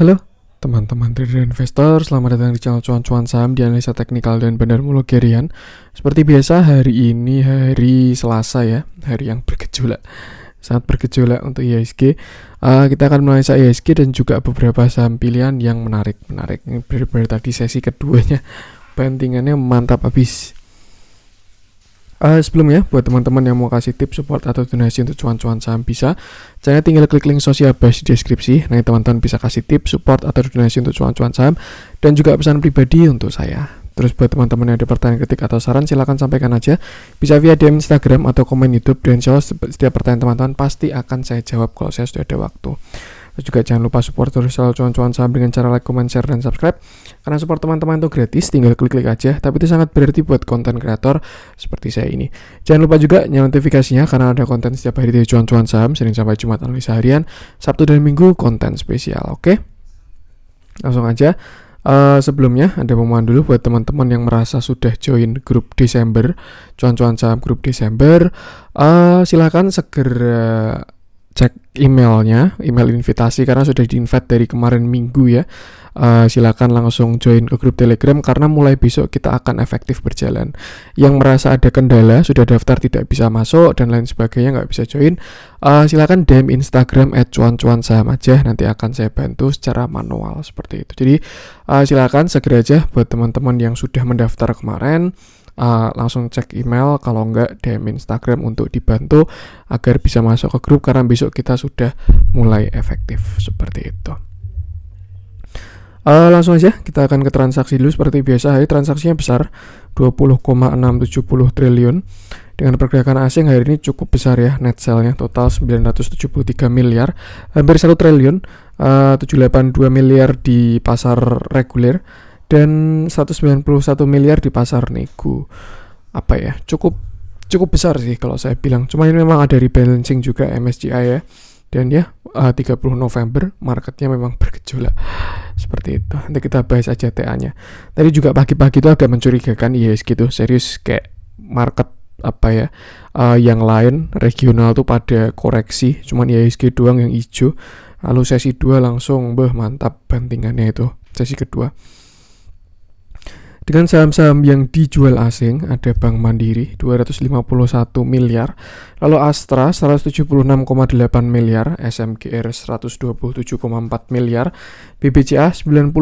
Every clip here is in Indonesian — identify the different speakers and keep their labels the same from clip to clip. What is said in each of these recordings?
Speaker 1: Halo teman-teman trader investor, selamat datang di channel cuan-cuan saham di analisa teknikal dan benar mulu Gerian. Seperti biasa hari ini hari Selasa ya, hari yang bergejolak, sangat bergejolak untuk IHSG. Kita akan menganalisa IHSG dan juga beberapa saham pilihan yang menarik. Ini benar-benar tadi sesi keduanya bantingannya mantap habis. Sebelumnya, buat teman-teman yang mau kasih tips, support, atau donasi untuk cuan-cuan saham bisa, caranya tinggal klik link sosial base di deskripsi. Nah, teman-teman bisa kasih tips, support, atau donasi untuk cuan-cuan saham, dan juga pesan pribadi untuk saya. Terus buat teman-teman yang ada pertanyaan, kritik, atau saran, silahkan sampaikan aja. Bisa via DM Instagram atau komen YouTube, dan insya Allah setiap pertanyaan teman-teman pasti akan saya jawab kalau saya sudah ada waktu. Terus juga jangan lupa support terus soal cuan-cuan saham dengan cara like, comment, share, dan subscribe. Karena support teman-teman itu gratis, tinggal klik-klik aja. Tapi itu sangat berarti buat konten kreator seperti saya ini. Jangan lupa juga nyalain notifikasinya karena ada konten setiap hari dari cuan-cuan saham, Senin sampai Jumat analisa harian, Sabtu dan Minggu konten spesial. Oke? Langsung aja. Sebelumnya ada pengumuman dulu buat teman-teman yang merasa sudah join grup Desember, cuan-cuan saham grup Desember. Silahkan segera cek emailnya, email invitasi karena sudah di-invite dari kemarin Minggu ya. Silakan langsung join ke grup Telegram karena mulai besok kita akan efektif berjalan. Yang merasa ada kendala, sudah daftar tidak bisa masuk dan lain sebagainya nggak bisa join, silakan DM Instagram @cuan-cuan saham aja, nanti akan saya bantu secara manual seperti itu. Jadi silakan segera aja buat teman-teman yang sudah mendaftar kemarin. Langsung cek email, kalau enggak DM Instagram untuk dibantu agar bisa masuk ke grup karena besok kita sudah mulai efektif seperti itu. Langsung aja kita akan ke transaksi dulu seperti biasa. Hari transaksinya besar 20,670 triliun dengan pergerakan asing hari ini cukup besar ya, net sell-nya total 973 miliar, hampir 1 triliun, 782 miliar di pasar reguler dan 191 miliar di pasar nego. Apa ya, cukup besar sih kalau saya bilang. Cuma ini memang ada rebalancing juga MSCI ya. Dan ya 30 November marketnya memang bergejolak seperti itu. Nanti kita bahas aja TA-nya. Tadi juga pagi-pagi itu agak mencurigakan IHSG gitu. Serius kayak market apa ya, yang lain regional tuh pada koreksi, cuman IHSG doang yang hijau. Lalu sesi 2 langsung mantap bantingannya itu sesi kedua. Dengan saham-saham yang dijual asing, ada Bank Mandiri 251 miliar, lalu Astra 176,8 miliar, SMGR 127,4 miliar, BBCA 90,9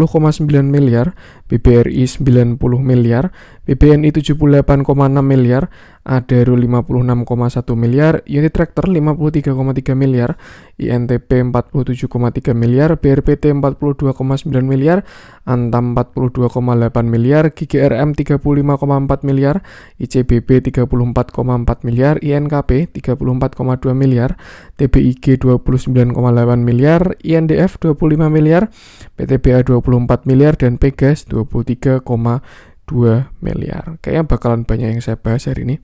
Speaker 1: miliar, BBRI 90 miliar, BBNI 78,6 miliar, Adaro 56,1 miliar, Unitractor 53,3 miliar, INTP 47,3 miliar, BRPT 42,9 miliar, Antam 42,8 miliar, GGRM 35,4 miliar, ICBP 34,4 miliar, INKP 34,2 miliar, TBIG 29,8 miliar, INDF 25 miliar, PTBA 24 miliar, dan Pegas 23,2 miliar. Kayaknya bakalan banyak yang saya bahas hari ini.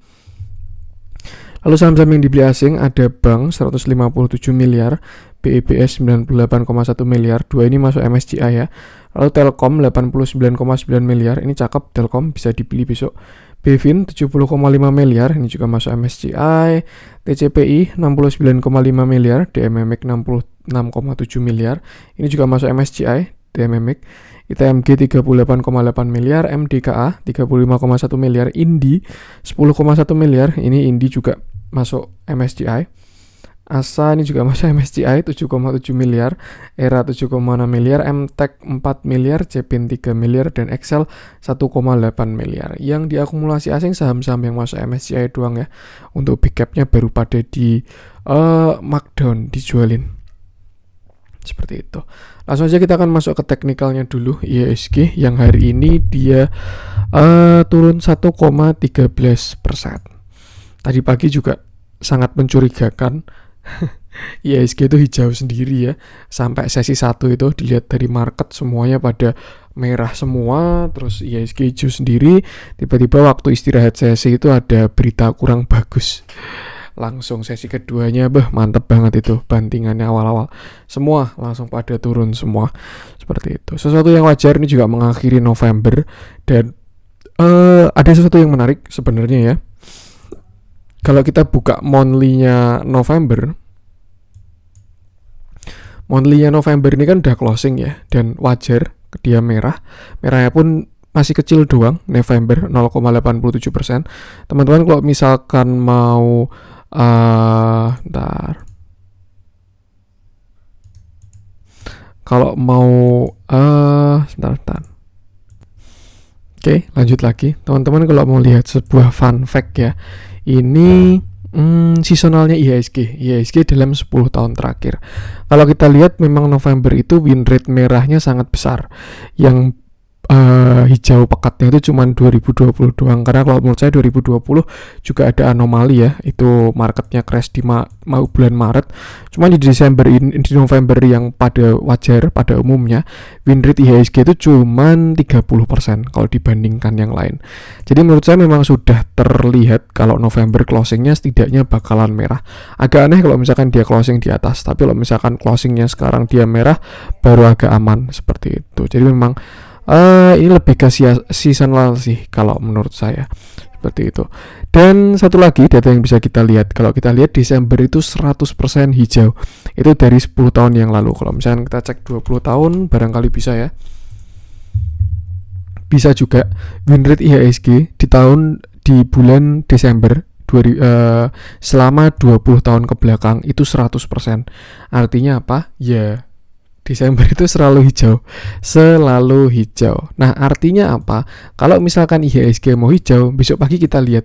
Speaker 1: Lalu saham-saham yang dibeli asing ada Bank 157 miliar, BEBS 98,1 miliar, dua ini masuk MSCI ya. Lalu Telkom 89,9 miliar, ini cakep Telkom, bisa dibeli besok. Bevin 70,5 miliar, ini juga masuk MSCI. TCPI 69,5 miliar, DMMX 66,7 miliar, ini juga masuk MSCI. DMMX, ITMG 38,8 miliar, MDKA 35,1 miliar, Indi 10,1 miliar, ini Indi juga masuk MSCI. ASA ini juga masuk MSCI 7,7 miliar, ERA 7,6 miliar, MTEK 4 miliar, CPIN 3 miliar, dan Excel 1,8 miliar. Yang diakumulasi asing saham-saham yang masuk MSCI doang ya. Untuk big cap-nya baru pada di markdown, dijualin. Seperti itu. Langsung aja kita akan masuk ke teknikalnya dulu. IHSG yang hari ini dia turun 1,13%. Tadi pagi juga sangat mencurigakan. IHSG itu hijau sendiri ya. Sampai sesi 1 itu dilihat dari market semuanya pada merah semua, terus IHSG hijau sendiri. Tiba-tiba waktu istirahat sesi itu ada berita kurang bagus. Langsung sesi keduanya mantep banget itu bantingannya awal-awal, semua langsung pada turun semua seperti itu. Sesuatu yang wajar, ini juga mengakhiri November dan ada sesuatu yang menarik sebenarnya ya. Kalau kita buka monthly-nya November, Monthly-nya November ini kan udah closing ya, dan wajar dia merah. Merahnya pun masih kecil doang, November 0,87%. Teman-teman kalau misalkan mau ntar, kalau mau sebentar. Oke, lanjut lagi. Teman-teman kalau mau lihat sebuah fun fact ya, ini seasonalnya IHSG dalam 10 tahun terakhir. Kalau kita lihat memang November itu win rate merahnya sangat besar. Yang hijau pekatnya itu cuma 2020 doang, karena kalau menurut saya 2020 juga ada anomali ya, itu marketnya crash di bulan Maret. Cuma di November yang pada wajar pada umumnya win rate IHSG itu cuma 30% kalau dibandingkan yang lain. Jadi menurut saya memang sudah terlihat kalau November closingnya setidaknya bakalan merah. Agak aneh kalau misalkan dia closing di atas, tapi kalau misalkan closingnya sekarang dia merah baru agak aman seperti itu. Jadi memang ini lebih ke seasonal sih kalau menurut saya, seperti itu. Dan satu lagi data yang bisa kita lihat, kalau kita lihat Desember itu 100% hijau. Itu dari 10 tahun yang lalu. Kalau misalnya kita cek 20 tahun barangkali bisa ya. Bisa juga win rate IHSG di bulan Desember selama 20 tahun ke belakang itu 100%. Artinya apa? Ya, Desember itu selalu hijau. Nah, artinya apa? Kalau misalkan IHSG mau hijau, besok pagi kita lihat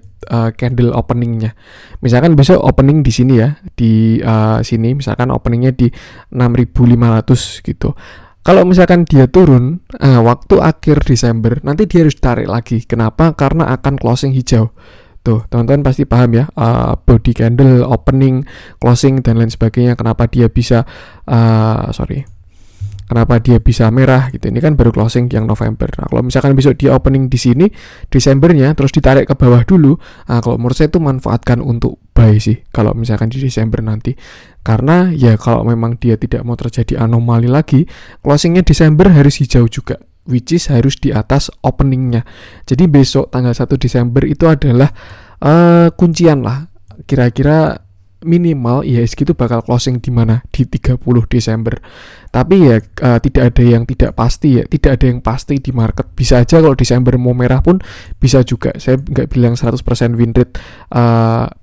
Speaker 1: candle openingnya. Misalkan besok opening di sini ya, di sini misalkan openingnya di 6.500 gitu. Kalau misalkan dia turun, waktu akhir Desember, nanti dia harus tarik lagi. Kenapa? Karena akan closing hijau. Tuh, teman-teman pasti paham ya, body candle, opening, closing, dan lain sebagainya. Kenapa dia bisa kenapa dia bisa merah gitu. Ini kan baru closing yang November. Nah, kalau misalkan besok dia opening di sini Desembernya terus ditarik ke bawah dulu, kalau menurut saya itu manfaatkan untuk buy sih kalau misalkan di Desember nanti. Karena ya kalau memang dia tidak mau terjadi anomali lagi, closingnya Desember harus hijau juga, which is harus di atas openingnya. Jadi besok tanggal 1 Desember itu adalah kuncian lah. Kira-kira minimal IHSG itu bakal closing di mana? Di 30 Desember. Tapi ya tidak ada yang tidak pasti ya, tidak ada yang pasti di market. Bisa aja kalau Desember mau merah pun bisa juga. Saya nggak bilang 100% win rate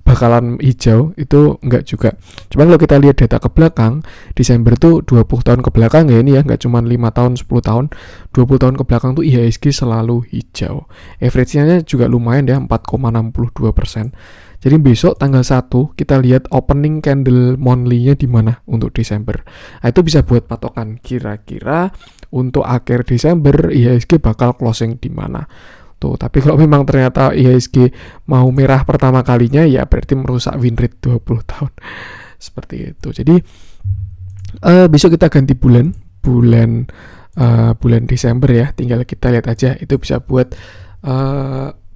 Speaker 1: bakalan hijau, itu nggak juga. Cuman kalau kita lihat data ke belakang, Desember tuh 20 tahun ke belakang ya, ini ya, nggak cuma 5 tahun, 10 tahun, 20 tahun ke belakang tuh IHSG selalu hijau. Average-nya juga lumayan ya, 4,62%. Jadi besok tanggal 1 kita lihat opening candle monthly-nya di mana untuk Desember. Nah, itu bisa buat patokan kira-kira untuk akhir Desember IHSG bakal closing di mana. Tuh, tapi kalau memang ternyata IHSG mau merah pertama kalinya, ya berarti merusak win rate 20 tahun. Seperti itu. Jadi besok kita ganti bulan Desember ya. Tinggal kita lihat aja, itu bisa buat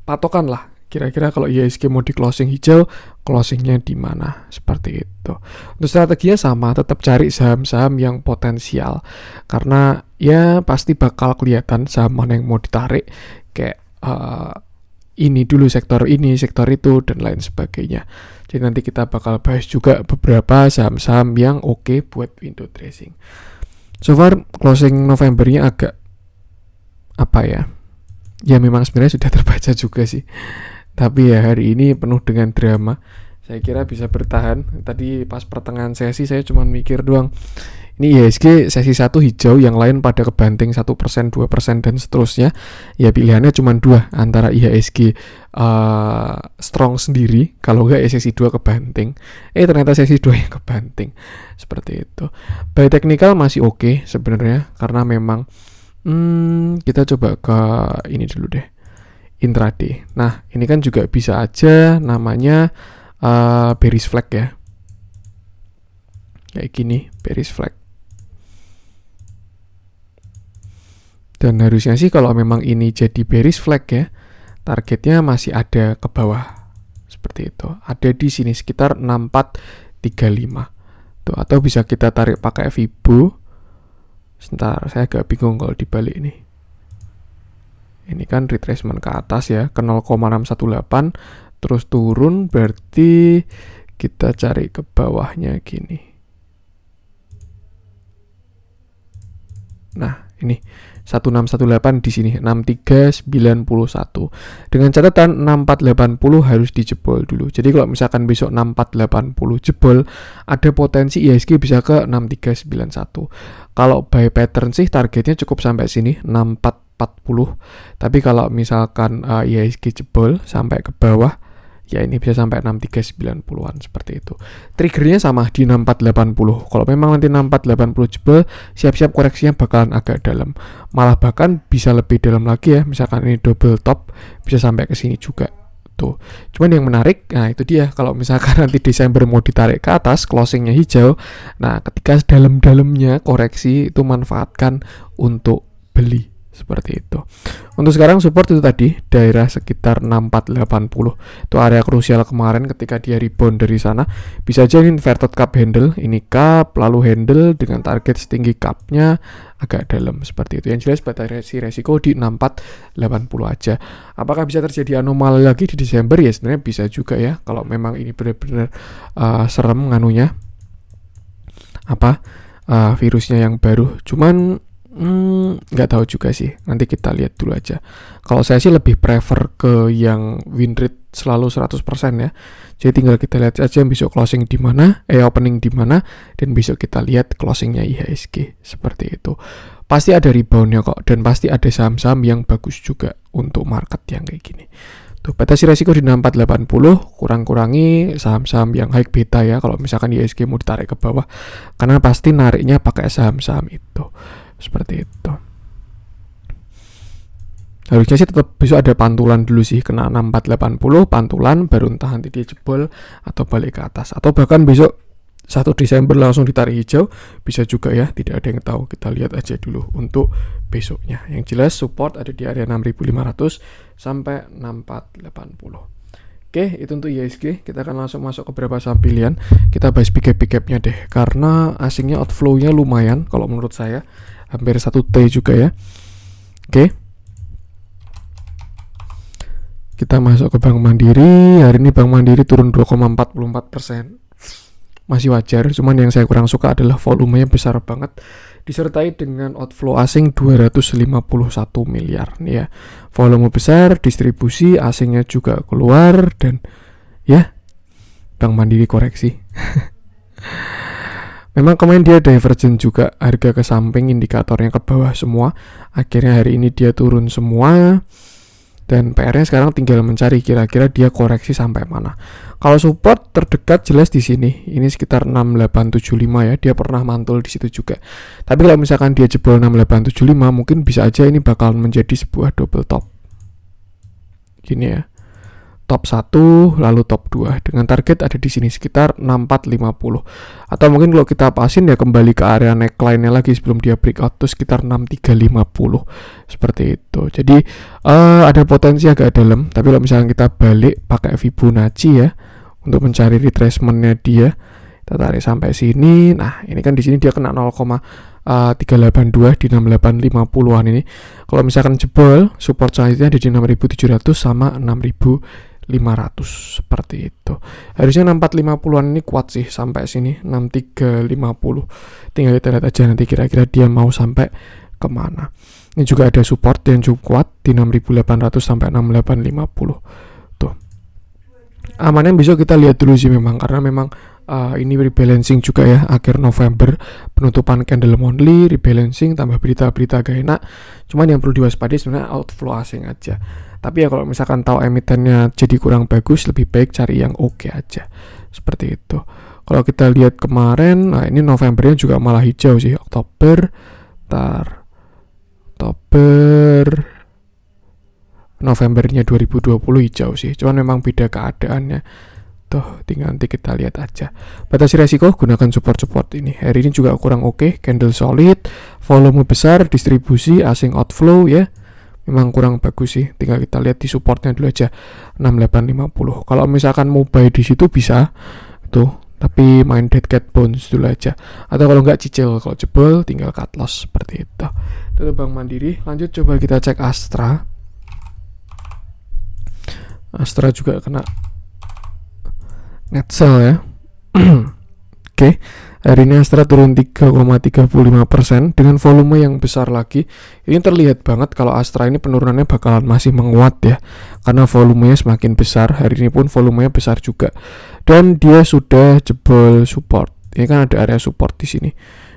Speaker 1: patokan lah. Kira-kira kalau IHSG mau di closing hijau, closingnya di mana? Seperti itu. Untuk strateginya sama, tetap cari saham-saham yang potensial. Karena ya pasti bakal kelihatan saham mana yang mau ditarik. Kayak ini dulu, sektor ini, sektor itu, dan lain sebagainya. Jadi nanti kita bakal bahas juga beberapa saham-saham yang oke buat window dressing. So far, closing Novembernya agak apa ya? Ya memang sebenarnya sudah terbaca juga sih. Tapi ya hari ini penuh dengan drama. Saya kira bisa bertahan. Tadi pas pertengahan sesi saya cuma mikir doang, ini IHSG sesi 1 hijau, yang lain pada kebanting 1%, 2%, dan seterusnya. Ya pilihannya cuma 2, antara IHSG strong sendiri, kalau enggak ya sesi 2 kebanting. Ternyata sesi 2 yang kebanting. Seperti itu. By technical masih oke sebenarnya, karena memang kita coba ke ini dulu deh, intraday. Nah, ini kan juga bisa aja namanya bearish flag ya. Kayak gini, bearish flag. Dan harusnya sih kalau memang ini jadi bearish flag ya, targetnya masih ada ke bawah. Seperti itu. Ada di sini sekitar 6435. Tuh, atau bisa kita tarik pakai Fibo. Sebentar, saya agak bingung kalau dibalik nih. Ini kan retracement ke atas ya, ke 0,618, terus turun, berarti kita cari ke bawahnya gini. Nah, ini 1618 di sini 6391. Dengan catatan 6480 harus dijebol dulu. Jadi kalau misalkan besok 6480 jebol, ada potensi IHSG bisa ke 6391. Kalau buy pattern sih targetnya cukup sampai sini 6440. Tapi kalau misalkan IHSG jebol sampai ke bawah, ya ini bisa sampai 6390-an seperti itu. Triggernya sama di 6480. Kalau memang nanti 6480 jebol, siap-siap koreksinya bakalan agak dalam. Malah bahkan bisa lebih dalam lagi ya. Misalkan ini double top, bisa sampai ke sini juga. Tuh. Cuman yang menarik, nah itu dia. Kalau misalkan nanti Desember mau ditarik ke atas, closingnya hijau. Nah, ketika dalam-dalamnya koreksi, itu manfaatkan untuk beli. Seperti itu. Untuk sekarang support itu tadi daerah sekitar 6480. Itu area krusial kemarin ketika dia rebound dari sana. Bisa aja ini inverted cup handle, ini cup lalu handle dengan target setinggi cupnya agak dalam seperti itu. Yang jelas batasi resiko di 6480 aja. Apakah bisa terjadi anomali lagi di Desember? Ya sebenarnya bisa juga ya. Kalau memang ini benar-benar serem nganunya virusnya yang baru. Cuman nggak tahu juga sih, nanti kita lihat dulu aja. Kalau saya sih lebih prefer ke yang win rate selalu 100% ya. Jadi tinggal kita lihat aja besok closing di mana, opening di mana, dan besok kita lihat closingnya IHSG seperti itu. Pasti ada reboundnya kok, dan pasti ada saham-saham yang bagus juga untuk market yang kayak gini. Tuh, batasi resiko di 6480, kurang-kurangi saham-saham yang high beta ya kalau misalkan IHSG mau ditarik ke bawah, karena pasti nariknya pakai saham-saham itu. Seperti itu. Harusnya sih tetap besok ada pantulan dulu sih, kena 6480 pantulan, baru entah nanti dia jebol atau balik ke atas, atau bahkan besok 1 Desember langsung ditarik hijau, bisa juga ya, tidak ada yang tahu. Kita lihat aja dulu untuk besoknya. Yang jelas support ada di area 6500 sampai 6480. Oke, itu untuk IHSG. Kita akan langsung masuk ke beberapa saham pilihan. Kita bahas big cap-nya deh, karena asingnya outflow-nya lumayan kalau menurut saya, hampir 1T juga ya. Oke, kita masuk ke Bank Mandiri. Hari ini Bank Mandiri turun 2,44%. Masih wajar, cuman yang saya kurang suka adalah volumenya besar banget, disertai dengan outflow asing 251 miliar nih ya. Volume besar, distribusi asingnya juga keluar, dan ya Bank Mandiri koreksi. Memang kemarin dia divergent juga, harga ke samping, indikatornya ke bawah semua. Akhirnya hari ini dia turun semua. Dan PR-nya sekarang tinggal mencari kira-kira dia koreksi sampai mana. Kalau support terdekat jelas di sini. Ini sekitar 6875 ya. Dia pernah mantul di situ juga. Tapi kalau misalkan dia jebol 6875, mungkin bisa aja ini bakal menjadi sebuah double top. Gini ya. Top 1 lalu top 2 dengan target ada di sini sekitar 6450. Atau mungkin kalau kita pasin ya kembali ke area neckline-nya lagi sebelum dia breakout tuh sekitar 6350 seperti itu. Jadi ada potensi agak dalam, tapi kalau misalnya kita balik pakai Fibonacci ya untuk mencari retracement-nya dia, kita tarik sampai sini. Nah, ini kan di sini dia kena 0,382 di 6850-an ini. Kalau misalkan jebol, support selanjutnya ada di 6700 sama 6500 seperti itu. Harusnya 6450-an ini kuat sih sampai sini 6350. Tinggal kita lihat aja nanti kira-kira dia mau sampai kemana. Ini juga ada support yang cukup kuat di 6800 sampai 6850. Tuh. Amannya besok kita lihat dulu sih memang, karena memang ini rebalancing juga ya, akhir November, penutupan candle monthly, rebalancing, tambah berita-berita gak enak. Cuman yang perlu diwaspadai sebenarnya outflow asing aja. Tapi ya kalau misalkan tahu emitennya jadi kurang bagus, lebih baik cari yang oke aja. Seperti itu. Kalau kita lihat kemarin, nah ini Novembernya juga malah hijau sih. Oktober, Novembernya 2020 hijau sih. Cuman memang beda keadaannya. Tuh, tinggal nanti kita lihat aja. Batasi resiko gunakan support ini. Hari ini juga kurang oke, candle solid, volume besar, distribusi asing outflow ya. Memang kurang bagus sih. Tinggal kita lihat di supportnya dulu aja 6850. Kalau misalkan mau buy di situ bisa tuh, tapi main dead cat bounce dulu aja. Atau kalau nggak cicil, kalau jebol tinggal cut loss seperti itu. Itu Bank Mandiri. Lanjut coba kita cek Astra. Astra juga kena net sell ya. Oke, hari ini Astra turun 3,35% dengan volume yang besar lagi. Ini terlihat banget kalau Astra ini penurunannya bakalan masih menguat ya, karena volumenya semakin besar. Hari ini pun volumenya besar juga, dan dia sudah jebol support. Ini kan ada area support di sini,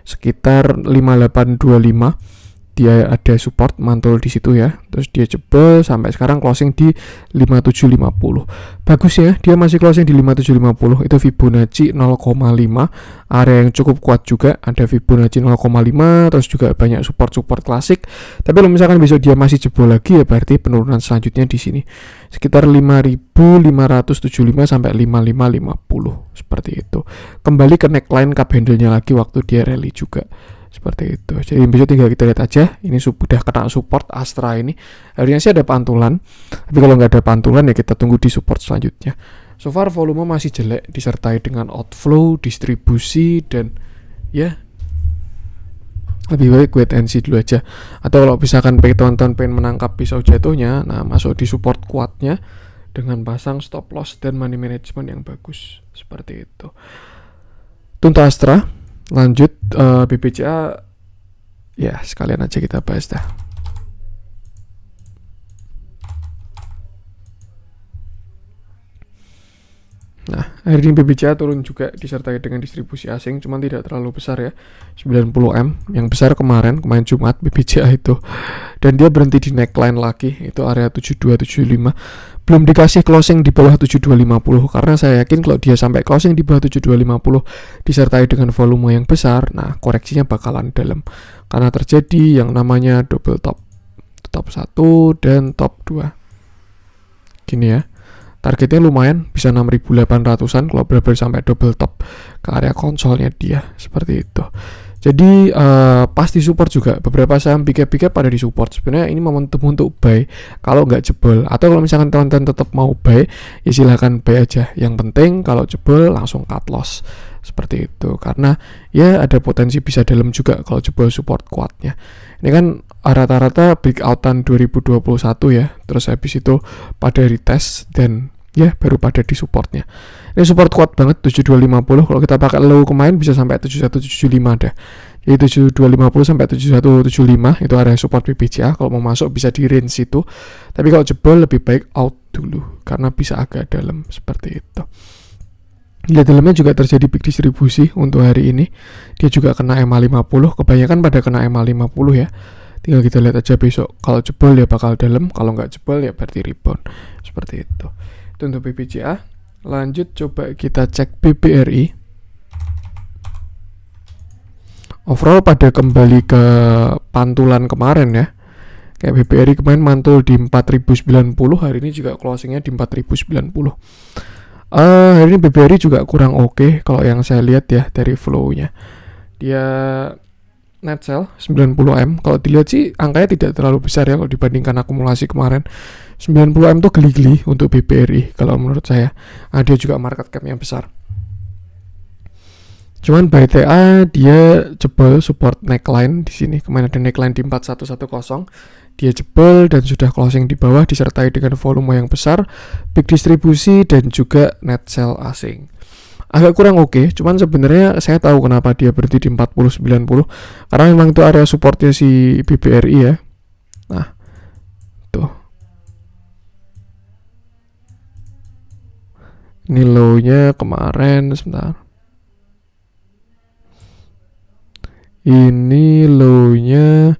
Speaker 1: sekitar 5825. Dia ada support mantul di situ ya, terus dia jebol sampai sekarang closing di 5750. Bagus ya, dia masih closing di 5750. Itu Fibonacci 0,5, area yang cukup kuat juga. Ada Fibonacci 0,5, terus juga banyak support klasik. Tapi kalau misalkan besok dia masih jebol lagi ya berarti penurunan selanjutnya di sini sekitar 5575 sampai 5550 seperti itu. Kembali ke neckline cup handle-nya lagi waktu dia rally juga. Seperti itu. Jadi besok tinggal kita lihat aja. Ini sudah kena support Astra ini. Harusnya sih ada pantulan. Tapi kalau nggak ada pantulan ya kita tunggu di support selanjutnya. So far volume masih jelek disertai dengan outflow, distribusi, dan ya lebih baik wait and see dulu aja. Atau kalau misalkan pengen menangkap pisau jatuhnya, nah masuk di support kuatnya dengan pasang stop loss dan money management yang bagus. Seperti itu. Untuk Astra. Lanjut BBCA ya sekalian aja kita bahas dah. Nah, hari ini BBCA turun juga disertai dengan distribusi asing, cuman tidak terlalu besar ya, 90M. Yang besar kemarin Jumat BBCA itu. Dan dia berhenti di neckline lagi, itu area 7275. Belum dikasih closing di bawah 7250 karena saya yakin kalau dia sampai closing di bawah 7250 disertai dengan volume yang besar, nah koreksinya bakalan dalam karena terjadi yang namanya double top 1 dan top 2. Gini ya. Targetnya lumayan, bisa 6.800-an kalau benar-benar sampai double top ke area konsolnya dia, seperti itu. Jadi pasti support juga. Beberapa saham big cap pada di support. Sebenarnya ini momentum untuk buy kalau nggak jebol. Atau kalau misalkan teman-teman tetap mau buy, ya silahkan buy aja. Yang penting kalau jebol langsung cut loss. Seperti itu. Karena ya ada potensi bisa dalam juga kalau jebol support kuatnya. Ini kan rata-rata breakoutan 2021 ya. Terus habis itu pada retest dan ya baru pada di supportnya. Ini support kuat banget 7250. Kalau kita pakai low kemarin bisa sampai 7175 dah. Jadi 7250 sampai 7175 itu area support BBCA. Kalau mau masuk bisa di range itu. Tapi kalau jebol lebih baik out dulu karena bisa agak dalam seperti itu. Di dalamnya juga terjadi big distribusi untuk hari ini. Dia juga kena MA50. Kebanyakan pada kena MA50 ya. Tinggal kita lihat aja besok. Kalau jebol ya bakal dalam. Kalau nggak jebol ya berarti rebound. Seperti itu. Itu untuk BBCA. Lanjut coba kita cek BBRI. Overall pada kembali ke pantulan kemarin ya. Kayak BBRI kemarin mantul di 4090, hari ini juga closingnya di 4090. Hari ini BBRI juga kurang oke kalau yang saya lihat ya dari flow-nya. Dia net sell 90M. Kalau dilihat sih angkanya tidak terlalu besar ya kalau dibandingkan akumulasi kemarin. 90M tuh geli-geli untuk BBRI kalau menurut saya. Dia juga market cap-nya besar. Cuman BTA dia jebol support neckline di sini. Kemarin ada neckline di 4110. Dia jebol dan sudah closing di bawah disertai dengan volume yang besar, big distribusi dan juga net sell asing. Agak kurang oke, cuman sebenarnya saya tahu kenapa dia berhenti di 4090 karena memang itu area supportnya si BBRI ya. Nah, tuh. Ini low-nya kemarin sebentar. Ini low-nya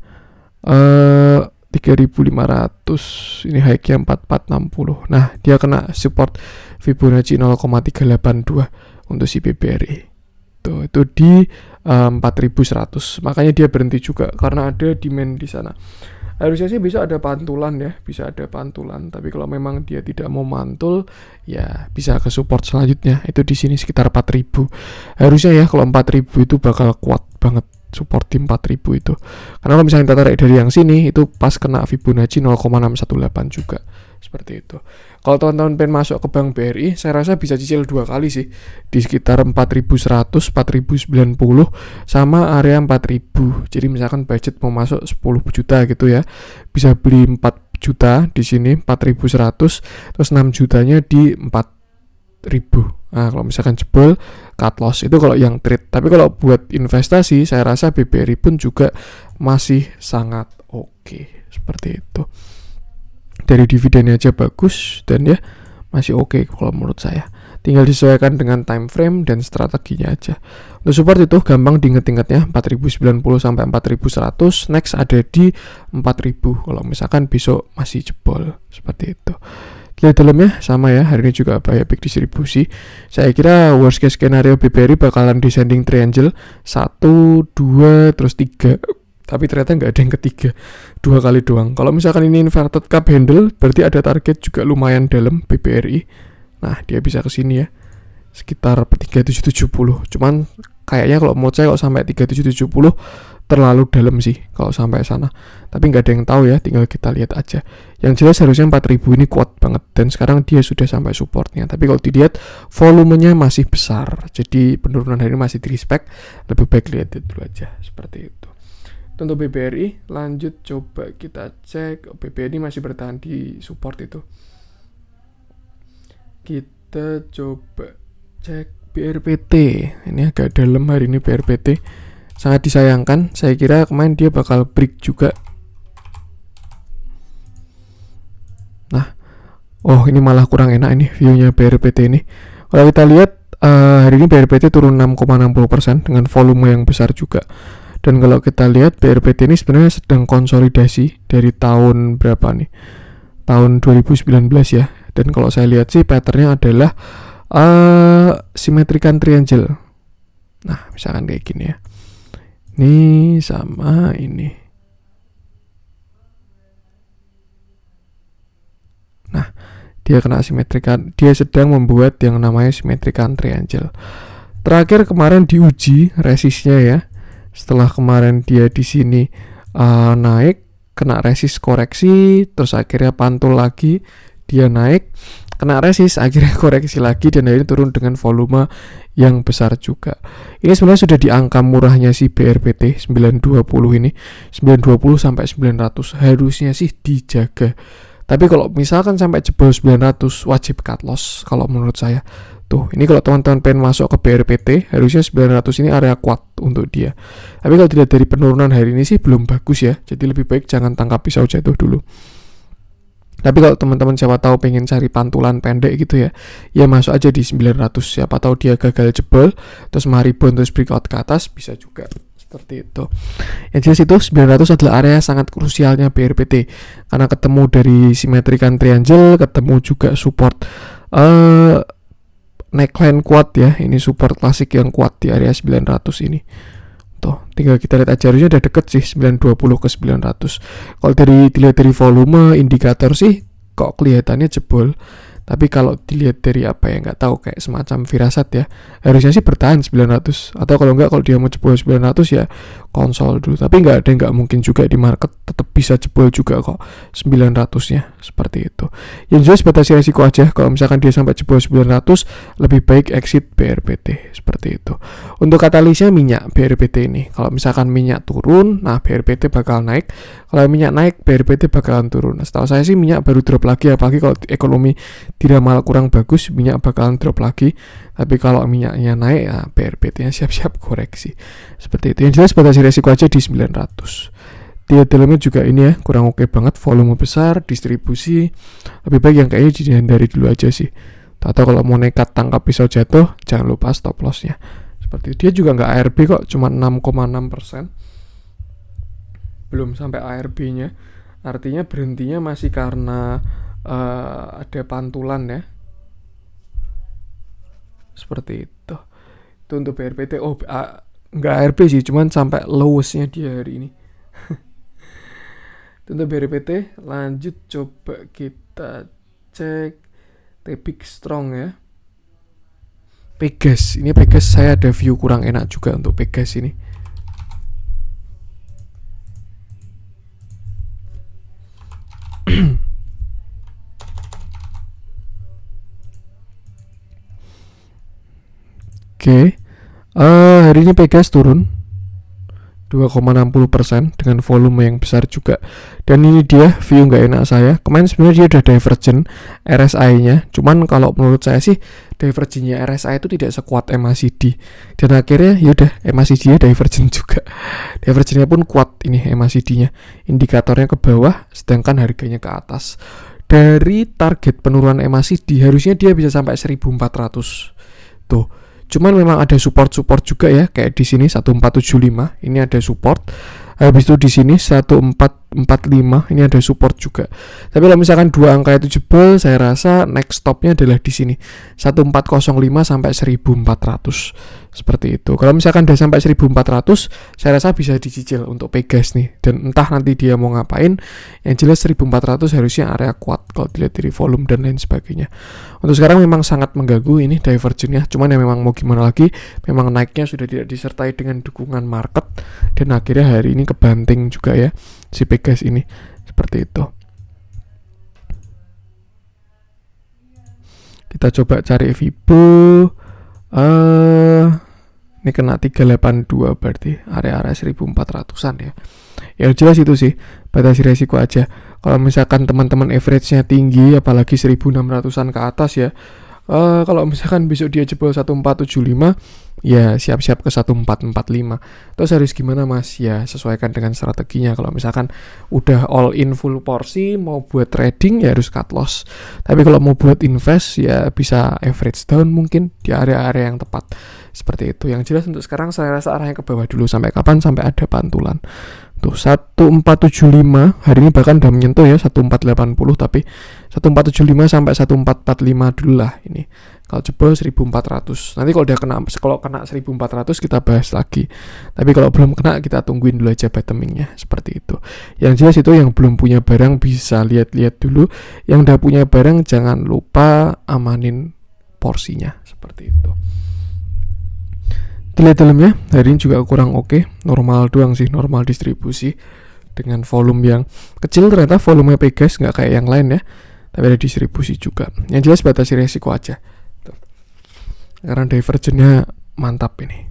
Speaker 1: 3.500. Ini high-nya 4460. Nah, dia kena support Fibonacci 0,382 untuk si BBRI. Tuh, itu di 4100. Makanya dia berhenti juga karena ada demand di sana. Harusnya sih bisa ada pantulan ya, bisa ada pantulan. Tapi kalau memang dia tidak mau mantul, ya bisa ke support selanjutnya. Itu di sini sekitar 4000. Harusnya ya kalau 4000 itu bakal kuat banget support di 4000 itu. Karena kalau misalnya kita tarik dari yang sini, itu pas kena Fibonacci 0,618 juga. Seperti itu. Kalau teman-teman pengen masuk ke Bank BRI, saya rasa bisa cicil 2 kali sih. Di sekitar 4100, 4090 sama area 4000. Jadi misalkan budget mau masuk 10 juta gitu ya. Bisa beli 4 juta di sini 4100, terus 6 jutanya di Nah, kalau misalkan jebol cut loss itu kalau yang trade. Tapi kalau buat investasi saya rasa BBRI pun juga masih sangat oke. Seperti itu. Dari dividennya aja bagus dan ya masih oke kalau menurut saya. Tinggal disesuaikan dengan time frame dan strateginya aja. Untuk support itu gampang diinget-ingetnya 4090 sampai 4100, next ada di 4000 kalau misalkan besok masih jebol seperti itu. Lihat dalamnya sama ya, hari ini juga buyback distribusi. Saya kira worst case scenario BBRI bakalan descending triangle 1, 2, terus 3. Tapi ternyata nggak ada yang ketiga, 2 kali doang. Kalau misalkan ini inverted cup handle, berarti ada target juga lumayan dalam BBRI. Nah, dia bisa ke sini ya, sekitar 3770. Cuman kayaknya kalau mau saya kalau sampai 3770 terlalu dalam sih kalau sampai sana. Tapi nggak ada yang tahu ya, tinggal kita lihat aja. Yang jelas harusnya 4000 ini kuat banget dan sekarang dia sudah sampai supportnya. Tapi kalau dilihat volumenya masih besar, jadi penurunan hari ini masih di respect. Lebih baik lihat dulu aja seperti itu. Untuk BBRI lanjut coba kita cek. BBRI masih bertahan di support itu. Kita coba cek BRPT. Ini agak dalam hari ini BRPT. Sangat disayangkan. Saya kira kemarin dia bakal break juga. Nah, ini malah kurang enak ini view-nya BRPT ini. Kalau kita lihat hari ini BRPT turun 6,60% dengan volume yang besar juga. Dan kalau kita lihat BRPT ini sebenarnya sedang konsolidasi dari tahun berapa nih? Tahun 2019 ya. Dan kalau saya lihat sih patternnya adalah symmetrical triangle. Nah, misalkan kayak gini ya. Ini sama ini. Nah, dia kena symmetrical. Dia sedang membuat yang namanya symmetrical triangle. Terakhir kemarin diuji resistnya ya. Setelah kemarin dia di sini naik, kena resist koreksi, terus akhirnya pantul lagi. Dia naik, kena resist, akhirnya koreksi lagi dan akhirnya turun dengan volume yang besar juga. Ini sebenarnya sudah di angka murahnya si BRPT 920 ini, 920 sampai 900 harusnya sih dijaga. Tapi kalau misalkan sampai jebol 900 wajib cut loss kalau menurut saya. Tuh, ini kalau teman-teman pengen masuk ke BRPT, harusnya 900 ini area kuat untuk dia. Tapi kalau dilihat dari penurunan hari ini sih belum bagus ya. Jadi lebih baik jangan tangkap pisau jatuh dulu. Tapi kalau teman-teman siapa tahu pengen cari pantulan pendek gitu ya, ya masuk aja di 900. Siapa tahu dia gagal jebol, terus rebound terus breakout ke atas, bisa juga seperti itu. Yang jelas itu 900 adalah area sangat krusialnya BRPT karena ketemu dari symmetrical triangle, ketemu juga support neckline kuat ya. Ini support klasik yang kuat di area 900 ini. Tuh, tinggal kita lihat aja, harusnya udah deket sih 920 ke 900. Kalau dilihat dari volume indikator sih kok kelihatannya jebol. Tapi kalau dilihat dari apa ya, nggak tahu, kayak semacam firasat ya, harusnya sih bertahan 900. Atau kalau nggak, kalau dia mau jebol 900 ya konsol dulu. Tapi nggak mungkin juga di market tetap bisa jebol juga kok 900-nya, seperti itu. Yang jelas batasi resiko aja, kalau misalkan dia sampai jebol 900 lebih baik exit BRPT, seperti itu. Untuk katalisnya minyak BRPT ini, kalau misalkan minyak turun, nah BRPT bakal naik. Kalau minyak naik, BRPT bakalan turun. Nah, setahu saya sih minyak baru drop lagi, apalagi kalau ekonomi diramal kurang bagus, minyak bakalan drop lagi. Tapi kalau minyaknya naik, ya BRPT-nya siap-siap koreksi. Seperti itu. Yang jelas batasi resiko aja di 900. Dia dalamnya juga ini ya, kurang oke banget, volume besar, distribusi. Lebih baik yang kayaknya dihindari dulu aja sih. Atau kalau mau nekat tangkap pisau jatuh, jangan lupa stop loss-nya. Seperti itu. Dia juga nggak ARB kok, cuma 6,6%. Belum sampai ARB-nya. Artinya berhentinya masih karena ada pantulan ya, seperti itu. Itu untuk BRPT. Nggak ARB sih, cuman sampai lowest-nya dia hari ini. Itu untuk BRPT. Lanjut coba kita cek Tbig Strong ya. Pegas, ini Pegas saya ada view kurang enak juga untuk Pegas ini. Oke, hari ini Pegas turun 2,60% dengan volume yang besar juga. Dan ini dia view nggak enak saya. Kemarin sebenarnya dia udah divergent RSI-nya. Cuman kalau menurut saya sih divergennya RSI itu tidak sekuat MACD, dan akhirnya yaudah MACD-nya divergen juga. Divergennya pun kuat ini MACD-nya, indikatornya ke bawah sedangkan harganya ke atas. Dari target penurunan MACD harusnya dia bisa sampai 1400 tuh. Cuman memang ada support juga ya, kayak di sini 1475 ini ada support. Habis itu di sini 1445 ini ada support juga. Tapi kalau misalkan dua angka itu jebol, saya rasa next stopnya adalah di sini 1405 sampai 1400 seperti itu. Kalau misalkan udah sampai 1400, saya rasa bisa dicicil untuk Pegas nih. Dan entah nanti dia mau ngapain. Yang jelas 1400 harusnya area kuat kalau dilihat dari volume dan lain sebagainya. Untuk sekarang memang sangat mengganggu ini divergennya. Cuman ya memang mau gimana lagi, memang naiknya sudah tidak disertai dengan dukungan market, dan akhirnya hari ini kebanting juga ya si Pegas ini, seperti itu. Kita coba cari Fibo. Ini kena 382 berarti area-area 1400-an ya. Ya jelas itu sih, batasi resiko aja. Kalau misalkan teman-teman average-nya tinggi, apalagi 1600-an ke atas ya, kalau misalkan besok dia jebol 1475, ya siap-siap ke 1445. Terus harus gimana mas? Ya sesuaikan dengan strateginya. Kalau misalkan udah all in full porsi, mau buat trading ya harus cut loss. Tapi kalau mau buat invest ya bisa average down mungkin di area-area yang tepat. Seperti itu. Yang jelas untuk sekarang saya rasa arahnya ke bawah dulu. Sampai kapan? Sampai ada pantulan. Tuh 1475 hari ini bahkan udah menyentuh ya 1480, tapi 1475 sampai 1445 dulu lah ini. Kalau jebol 1400. Nanti kalau kena 1400 kita bahas lagi. Tapi kalau belum kena kita tungguin dulu aja bottomingnya, seperti itu. Yang jelas itu yang belum punya barang bisa lihat-lihat dulu. Yang udah punya barang jangan lupa amanin porsinya, seperti itu. Dilihat dalamnya, hari ini juga kurang oke. Normal doang sih, normal distribusi dengan volume yang kecil. Ternyata volume Pegas nggak kayak yang lain ya, tapi ada distribusi juga. Yang jelas batasi resiko aja tuh. Karena divergennya mantap ini.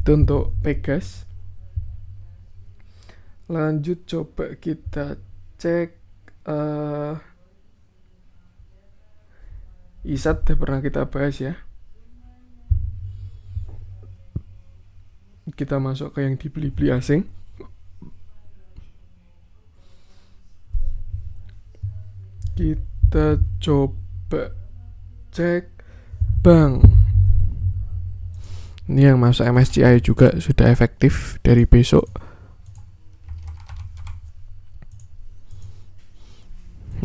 Speaker 1: Itu untuk Pegas. Lanjut coba kita cek ISAT, udah pernah kita bahas ya. Kita masuk ke yang dibeli-beli asing. Kita coba cek bank. Ini yang masuk MSCI juga sudah efektif dari besok.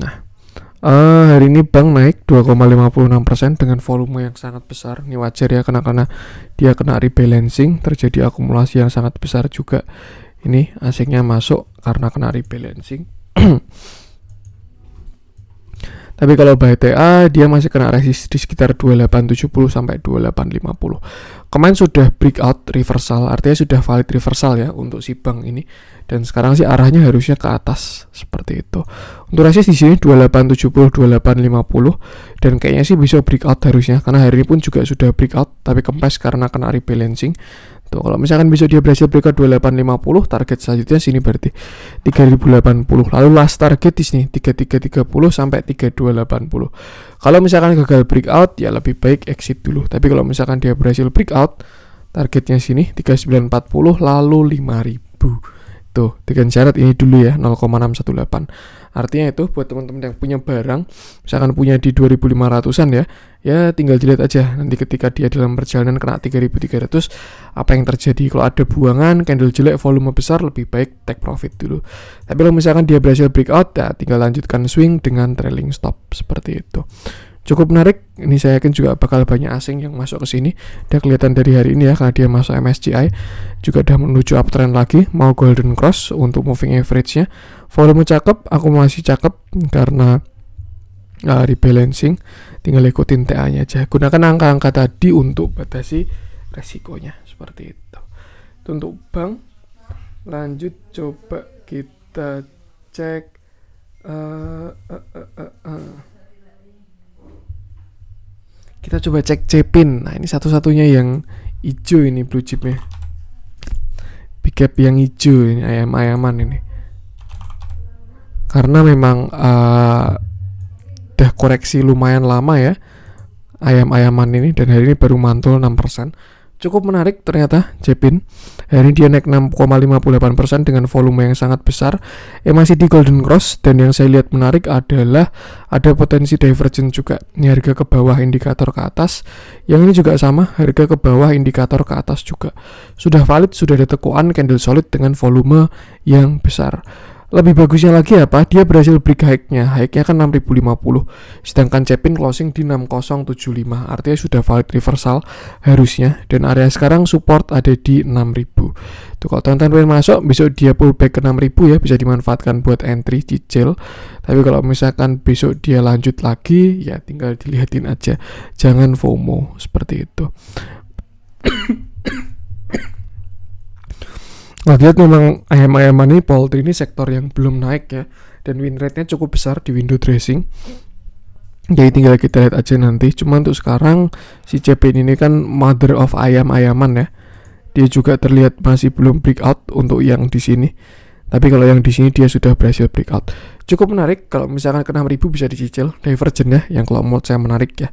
Speaker 1: Nah, hari ini bank naik 2,56% dengan volume yang sangat besar. Ini wajar ya, karena dia kena rebalancing, terjadi akumulasi yang sangat besar juga. Ini asingnya masuk karena kena rebalancing. Tapi kalau BTA dia masih kena resist di sekitar 2870 sampai 2850. Kemarin sudah breakout reversal, artinya sudah valid reversal ya untuk si bank ini. Dan sekarang sih arahnya harusnya ke atas seperti itu. Untuk resist di sini 2870, 2850, dan kayaknya sih bisa breakout harusnya, karena hari ini pun juga sudah breakout tapi kempes karena kena rebalancing. Tuh, kalau misalkan besok dia berhasil breakout 2850, target selanjutnya sini berarti 3080. Lalu last target di sini 3330 sampai 3280. Kalau misalkan gagal breakout ya lebih baik exit dulu. Tapi kalau misalkan dia berhasil breakout, targetnya sini 3940 lalu 5000. Tuh, dengan syarat ini dulu ya 0,618. Artinya itu buat teman-teman yang punya barang, misalkan punya di 2500-an ya tinggal dilihat aja nanti ketika dia dalam perjalanan kena 3300 apa yang terjadi. Kalau ada buangan, candle jelek, volume besar, lebih baik take profit dulu. Tapi kalau misalkan dia berhasil breakout ya tinggal lanjutkan swing dengan trailing stop seperti itu. Cukup menarik, ini saya yakin juga bakal banyak asing yang masuk ke sini. Udah kelihatan dari hari ini ya, karena dia masuk MSCI juga udah menuju uptrend lagi, mau golden cross untuk moving average-nya. Volume cakep, akumulasi cakep karena rebalancing. Tinggal ikutin TA-nya aja. Gunakan angka-angka tadi untuk batasi resikonya seperti itu. Itu untuk bank. Lanjut coba kita cek kita coba cek Cepin. Nah, ini satu-satunya yang hijau ini blue chipnya. Big cap yang hijau ini, ayam-ayaman ini. Karena memang udah koreksi lumayan lama ya. ayam-ayaman ini, dan hari ini baru mantul 6%. Cukup menarik ternyata JPIN. Hari ini dia naik 6,58% dengan volume yang sangat besar. Masih di golden cross, dan yang saya lihat menarik adalah ada potensi divergent juga. Ini harga ke bawah, indikator ke atas. Yang ini juga sama, harga ke bawah, indikator ke atas juga. Sudah valid, sudah ada tekuan candle solid dengan volume yang besar. Lebih bagusnya lagi apa? Dia berhasil break high-nya. High-nya kan 6050. Sedangkan JPIN closing di 6075. Artinya sudah valid reversal harusnya. Dan area sekarang support ada di 6000. Tuh, kalau teman-teman pengen masuk, besok dia pullback ke 6000 ya, bisa dimanfaatkan buat entry, cicil. Tapi kalau misalkan besok dia lanjut lagi, ya tinggal dilihatin aja. Jangan FOMO seperti itu. Lihat memang ayam-ayaman ini, poultry ini sektor yang belum naik ya, dan win rate-nya cukup besar di window dressing. Jadi tinggal kita lihat aja nanti. Cuma untuk sekarang si JPIN ini kan mother of ayam-ayaman ya. Dia juga terlihat masih belum breakout untuk yang di sini. Tapi kalau yang di sini dia sudah berhasil breakout. Cukup menarik kalau misalkan ke 6000 bisa dicicil divergent ya, yang kalau menurut saya menarik ya.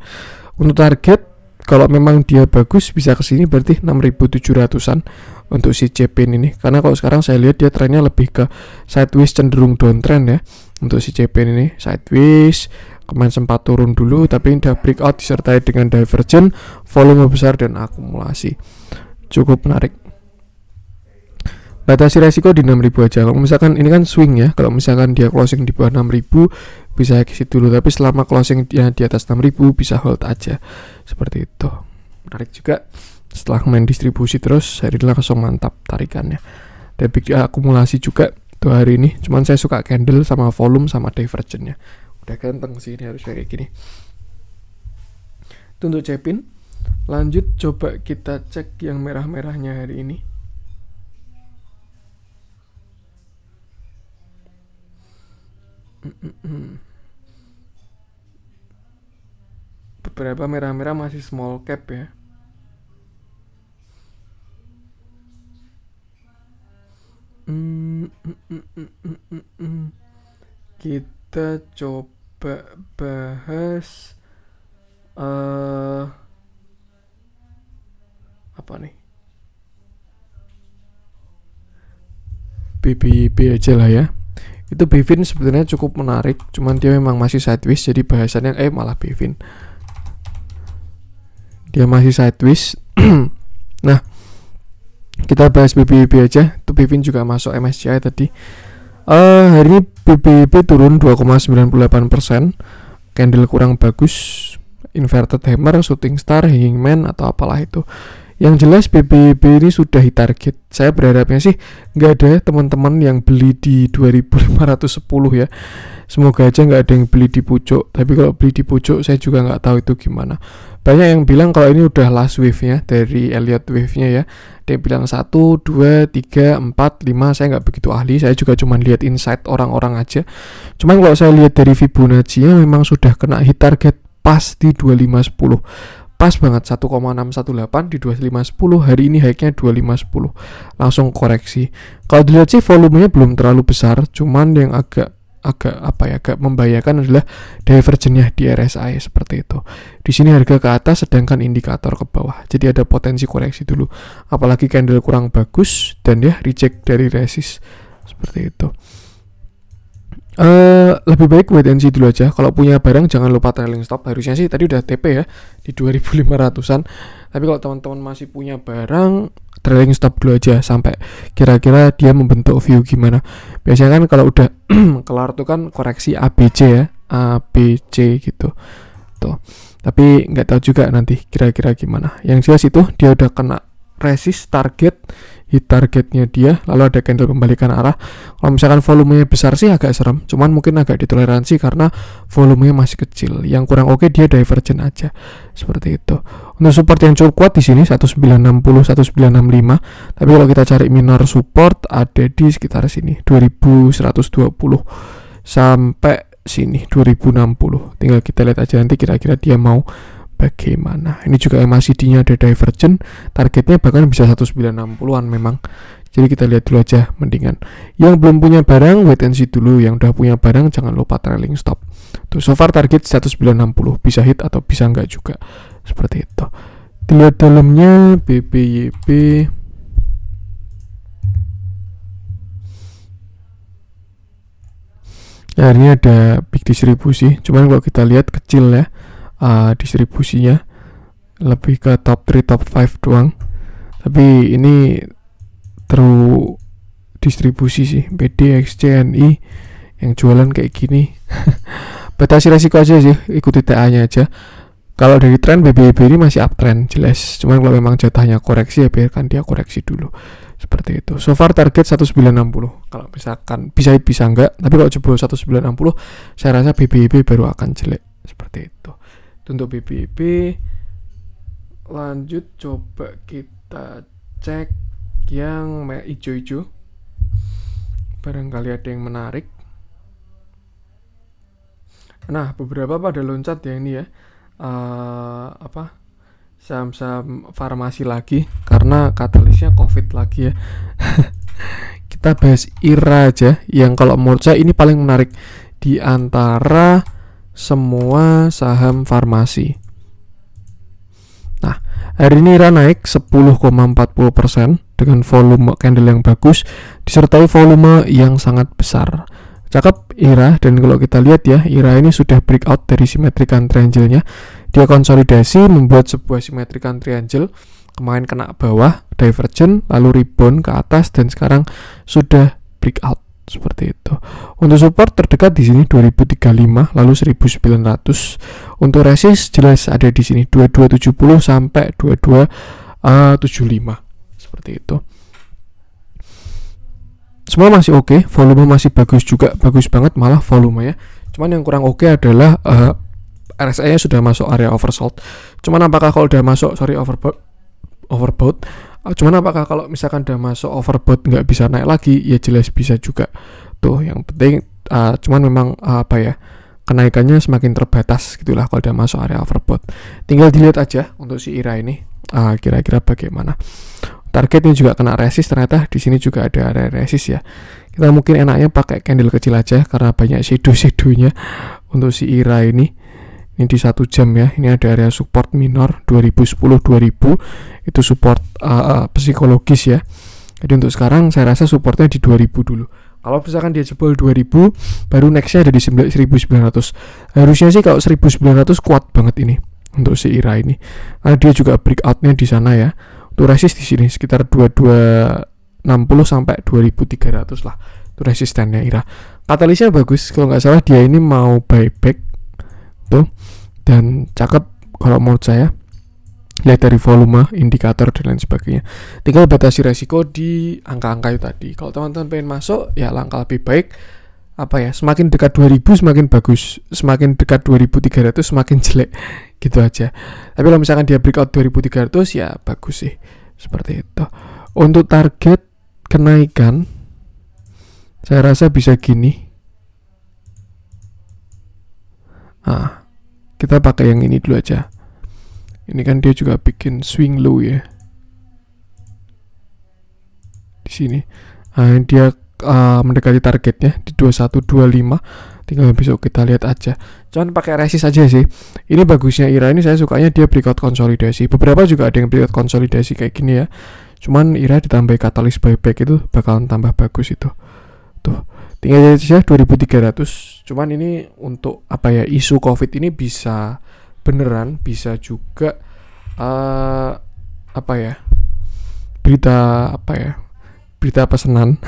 Speaker 1: Untuk target, kalau memang dia bagus bisa ke sini berarti 6700-an untuk si JPIN ini. Karena kalau sekarang saya lihat dia trennya lebih ke sideways, cenderung downtrend ya. Untuk si JPIN ini sideways, kemarin sempat turun dulu tapi udah breakout disertai dengan divergent, volume besar dan akumulasi. Cukup menarik. Batasi resiko di 6000 aja. Kalau misalkan ini kan swing ya, kalau misalkan dia closing di bawah 6000 bisa exit dulu, tapi selama closing dia di atas 6000 bisa hold aja. Seperti itu. Menarik juga setelah main distribusi terus hari ini langsung mantap tarikannya. Dan big akumulasi juga tuh hari ini. Cuman saya suka candle sama volume sama divergentnya. Udah ganteng sih ini, harus kayak gini. Itu untuk JPIN. Lanjut coba kita cek yang merah-merahnya hari ini. Beberapa merah-merah masih small cap ya. Kita coba bahas apa nih? BBB aja lah ya. Itu Bevin sebenarnya cukup menarik, cuman dia memang masih sideways, jadi bahasannya malah Bevin. Dia masih sideways. Nah, kita bahas BBB aja. Itu Bevin juga masuk MSCI tadi. Hari ini BBB turun 2,98%. Candle kurang bagus. Inverted hammer, shooting star, hanging man atau apalah itu. Yang jelas BBB ini sudah hit target. Saya berharapnya sih nggak ada teman-teman yang beli di 2510 ya. Semoga aja nggak ada yang beli di pucuk. Tapi kalau beli di pucuk saya juga nggak tahu itu gimana. Banyak yang bilang kalau ini udah last wave-nya dari Elliott wave-nya ya. Dia bilang 1, 2, 3, 4, 5. Saya nggak begitu ahli. Saya juga cuma lihat insight orang-orang aja. Cuman kalau saya lihat dari Fibonacci-nya memang sudah kena hit target pas di 2510. Pas banget 1,618 di 2510. Hari ini high-nya 2510. Langsung koreksi. Kalau dilihat sih volumenya belum terlalu besar, cuman yang agak membahayakan adalah divergennya di RSI seperti itu. Di sini harga ke atas sedangkan indikator ke bawah. Jadi ada potensi koreksi dulu. Apalagi candle kurang bagus dan ya reject dari resist seperti itu. Lebih baik wait and see dulu aja. Kalau punya barang jangan lupa trailing stop. Harusnya sih tadi udah TP ya di 2500-an. Tapi kalau teman-teman masih punya barang, trailing stop dulu aja sampai kira-kira dia membentuk view gimana. Biasanya kan kalau udah kelar tuh kan koreksi ABC ya, ABC gitu. Tuh. Tapi nggak tahu juga nanti kira-kira gimana. Yang jelas itu dia udah kena resist target, hit targetnya dia, lalu ada candle pembalikan arah. Kalau misalkan volumenya besar sih agak serem, cuman mungkin agak ditoleransi karena volumenya masih kecil. Yang kurang oke dia divergent aja seperti itu. Untuk support yang cukup kuat di sini 1960, 1965. Tapi kalau kita cari minor support ada di sekitar sini 2120 sampai sini 2060. Tinggal kita lihat aja nanti kira-kira dia mau bagaimana. Ini juga MACD-nya ada divergent, targetnya bahkan bisa 1960-an memang. Jadi kita lihat dulu aja mendingan. Yang belum punya barang wait and see dulu, yang udah punya barang jangan lupa trailing stop. Tuh, so far target 1960, bisa hit atau bisa enggak juga. Seperti itu. Dilihat dalamnya BBYP. Nah, ini ada big distribusi, cuman kalau kita lihat kecil ya distribusinya, lebih ke top 3, top 5 doang. Tapi ini terus distribusi sih, BD, XCNI yang jualan kayak gini. Batasi resiko aja sih, ikuti TA-nya aja. Kalau dari tren BBB ini masih uptrend jelas, cuman kalau memang jatahnya koreksi ya biarkan dia koreksi dulu. Seperti itu. So far target 1960. Kalau misalkan bisa enggak, tapi kalau jebol 1960 saya rasa BBB baru akan jelek. Seperti itu. Untuk BBB, lanjut coba kita cek yang hijau-hijau. Barangkali ada yang menarik. Nah, beberapa pada loncat ya ini ya. Saham-saham farmasi lagi karena katalisnya COVID lagi ya. Kita bahas IRA aja yang kalau menurut saya ini paling menarik di antara semua saham farmasi. Nah, hari ini IRA naik 10,40% dengan volume candle yang bagus disertai volume yang sangat besar. Cakep IRA, dan kalau kita lihat ya, IRA ini sudah breakout dari symmetrical triangle-nya. Dia konsolidasi membuat sebuah symmetrical triangle, kemarin kena bawah, divergent, lalu rebound ke atas, dan sekarang sudah breakout seperti itu. Untuk support terdekat di sini 2035, lalu 1900. Untuk resist jelas ada di sini 2270 sampai 2275 seperti itu. Semua masih oke, volume masih bagus juga, bagus banget malah volume ya. Cuman yang kurang oke adalah RSI-nya sudah masuk area oversold. Cuman apakah kalau udah masuk overbought, cuman apakah kalau misalkan udah masuk overbought nggak bisa naik lagi? Ya jelas bisa juga. Tuh yang penting cuman memang kenaikannya semakin terbatas gitulah kalau udah masuk area overbought. Tinggal dilihat aja untuk si IRA ini kira-kira bagaimana. Targetnya juga kena resist, ternyata di sini juga ada area resist ya. Kita mungkin enaknya pakai candle kecil aja karena banyak shadow-shadownya untuk si IRA ini. Ini di 1 jam ya. Ini ada area support minor 2010-2000, itu support psikologis ya. Jadi untuk sekarang saya rasa supportnya di 2000 dulu. Kalau misalkan dia jebol 2000, baru nextnya ada di 1900. Harusnya sih kalau 1900 kuat banget ini untuk si IRA ini. Karena dia juga breakoutnya di sana ya. Untuk resist di sini sekitar 2260 sampai 2300 lah. Itu resistennya IRA. Katalisnya bagus, kalau nggak salah dia ini mau buyback tuh, dan cakep kalau menurut saya. Lihat dari volume, indikator dan lain sebagainya. Tinggal batasi resiko di angka-angka itu tadi. Kalau teman-teman pengen masuk, ya langkah lebih baik semakin dekat 2000 semakin bagus, semakin dekat 2300 semakin jelek, gitu aja. Tapi kalau misalkan dia breakout 2300 ya bagus sih, seperti itu. Untuk target kenaikan saya rasa bisa gini. Kita pakai yang ini dulu aja. Ini kan dia juga bikin swing low ya di sini. Dia mendekati targetnya di 2125. Tinggal besok kita lihat aja. Cuman pakai resist aja sih. Ini bagusnya IRA ini, saya sukanya dia breakout konsolidasi. Beberapa juga ada yang breakout konsolidasi kayak gini ya. Cuman IRA ditambah katalis buyback itu bakalan tambah bagus itu. Tuh. Tinggal lihat aja 2300. Cuman ini untuk isu COVID ini bisa beneran, bisa juga berita pesanan.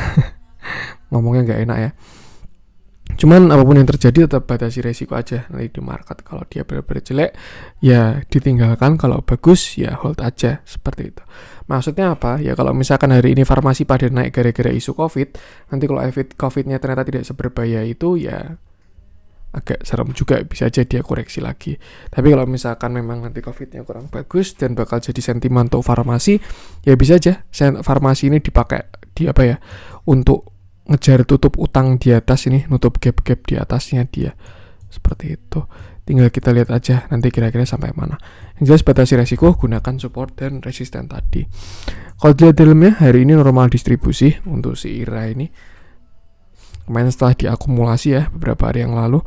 Speaker 1: Ngomongnya nggak enak ya. Cuman apapun yang terjadi tetap batasi resiko aja nanti di market. Kalau dia benar-benar jelek ya ditinggalkan, kalau bagus ya hold aja, seperti itu. Maksudnya apa? Ya kalau misalkan hari ini farmasi pada naik gara-gara isu COVID, nanti kalau COVID-nya ternyata tidak seberbahaya itu ya agak serem juga, bisa aja dia koreksi lagi. Tapi kalau misalkan memang nanti COVID-nya kurang bagus dan bakal jadi sentimen untuk farmasi, ya bisa aja farmasi ini dipakai untuk ngejar tutup utang di atas ini, nutup gap-gap di atasnya dia. Seperti itu. Tinggal kita lihat aja nanti kira-kira sampai mana. Yang jelas batasi resiko, gunakan support dan resisten tadi. Kalau dilihat dalamnya hari ini normal distribusi untuk si IRA ini. Kemarin setelah diakumulasi ya beberapa hari yang lalu,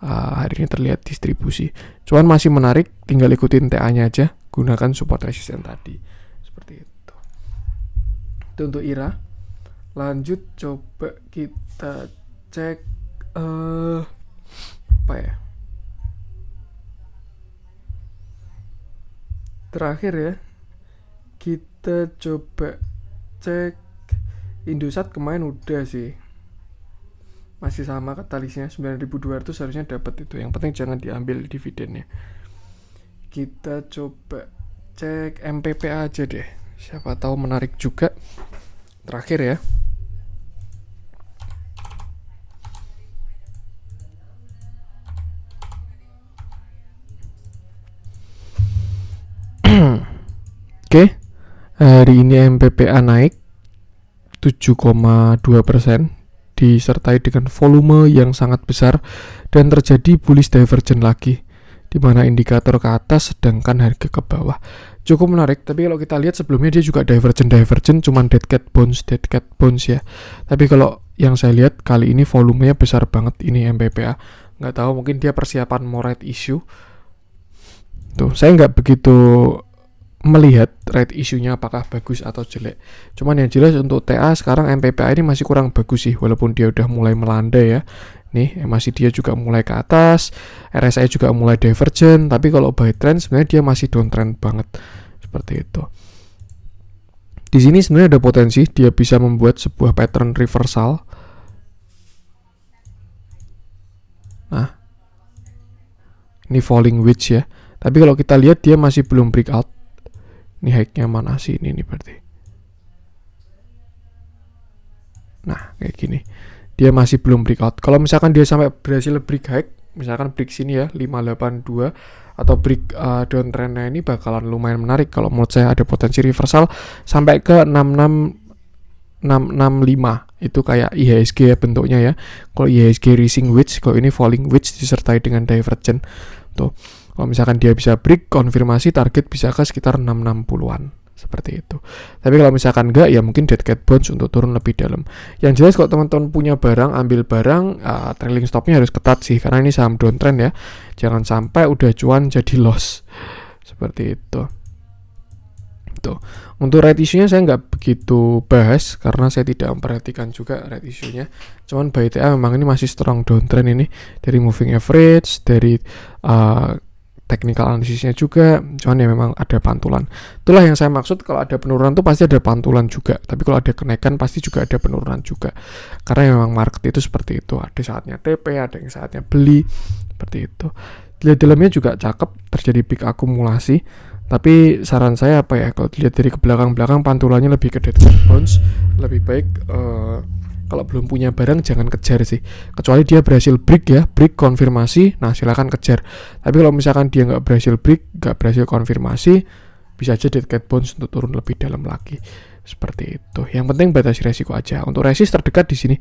Speaker 1: hari ini terlihat distribusi. Cuman masih menarik, tinggal ikutin TA-nya aja, gunakan support resisten tadi. Seperti itu. Itu untuk IRA. Lanjut coba kita cek apa ya? Terakhir ya, kita coba cek Indosat. Kemarin udah sih, masih sama katalisnya 9.200, harusnya dapat itu. Yang penting jangan diambil dividennya. Kita coba cek MPPA aja deh, siapa tahu menarik juga. Terakhir ya, oke, hari ini MPPA naik 7,2%, disertai dengan volume yang sangat besar dan terjadi bullish divergence lagi, di mana indikator ke atas sedangkan harga ke bawah. Cukup menarik, tapi kalau kita lihat sebelumnya dia juga divergent, cuman dead cat bounce ya. Tapi kalau yang saya lihat kali ini volumenya besar banget ini MPPA. Nggak tahu, mungkin dia persiapan mau right issue. Tuh, saya nggak begitu melihat right issue-nya apakah bagus atau jelek. Cuman yang jelas untuk TA sekarang MPPA ini masih kurang bagus sih, walaupun dia udah mulai melandai ya. Nih, masih dia juga mulai ke atas, RSI juga mulai divergent, tapi kalau buy trend sebenarnya dia masih downtrend banget. Seperti itu. Di sini sebenarnya ada potensi dia bisa membuat sebuah pattern reversal. Nah, ini falling wedge ya. Tapi kalau kita lihat dia masih belum breakout. Ini high-nya mana sih ini berarti? Nah, kayak gini. Dia masih belum breakout. Kalau misalkan dia sampai berhasil break high, misalkan break sini ya 582 atau break downtrendnya ini bakalan lumayan menarik. Kalau menurut saya ada potensi reversal sampai ke 665. Itu kayak IHSG ya bentuknya ya. Kalau IHSG rising wedge, kalau ini falling wedge disertai dengan divergent. Tuh. Kalau misalkan dia bisa break, konfirmasi target bisa ke sekitar 660-an. Seperti itu. Tapi kalau misalkan enggak, ya mungkin dead cat bounce untuk turun lebih dalam. Yang jelas kalau teman-teman punya barang, ambil barang, trailing stopnya harus ketat sih. Karena ini saham downtrend ya. Jangan sampai udah cuan jadi loss. Seperti itu. Tuh. Untuk right issue-nya saya nggak begitu bahas karena saya tidak memperhatikan juga right issue-nya. Cuman buy TA memang ini masih strong downtrend ini dari moving average, dari technical analisisnya juga. Cuman ya memang ada pantulan. Itulah yang saya maksud, kalau ada penurunan tuh pasti ada pantulan juga. Tapi kalau ada kenaikan pasti juga ada penurunan juga. Karena memang market itu seperti itu. Ada saatnya TP, ada yang saatnya beli. Seperti itu. Lihat dalamnya juga cakep, terjadi peak akumulasi. Tapi saran saya apa ya, kalau dilihat dari ke belakang pantulannya lebih ke dead cat bounce. Lebih baik kalau belum punya barang jangan kejar sih, kecuali dia berhasil break ya, break konfirmasi, nah silakan kejar. Tapi kalau misalkan dia nggak berhasil break, nggak berhasil konfirmasi, bisa aja dead cat bounce untuk turun lebih dalam lagi. Seperti itu. Yang penting batasi resiko aja. Untuk resist terdekat di sini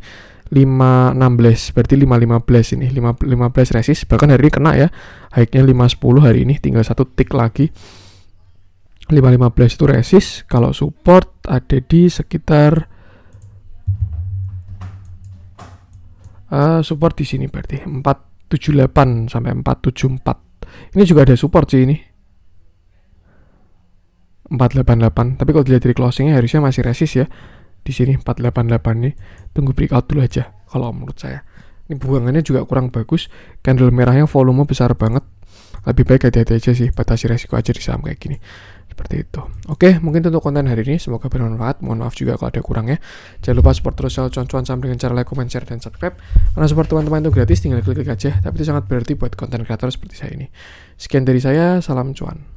Speaker 1: 516, berarti 515 ini, 515 resist. Bahkan hari ini kena ya, high-nya 510 hari ini, tinggal satu tick lagi. 515 itu resist. Kalau support ada di sekitar support di sini berarti 478 sampai 474. Ini juga ada support sih ini. 488. Tapi kalau dilihat dari closingnya harusnya masih resist ya. Di sini 488 nih. Tunggu breakout dulu aja kalau menurut saya. Ini buangannya juga kurang bagus. Candle merahnya volume besar banget. Lebih baik hati-hati aja sih, batasi resiko aja di saham kayak gini. Seperti itu. Oke, mungkin untuk konten hari ini semoga bermanfaat. Mohon maaf juga kalau ada kurangnya. Jangan lupa support terus cuan-cuan saham dengan cara like, comment, share, dan subscribe. Karena support teman-teman itu gratis, tinggal klik aja. Tapi itu sangat berarti buat konten kreator seperti saya ini. Sekian dari saya, salam cuan.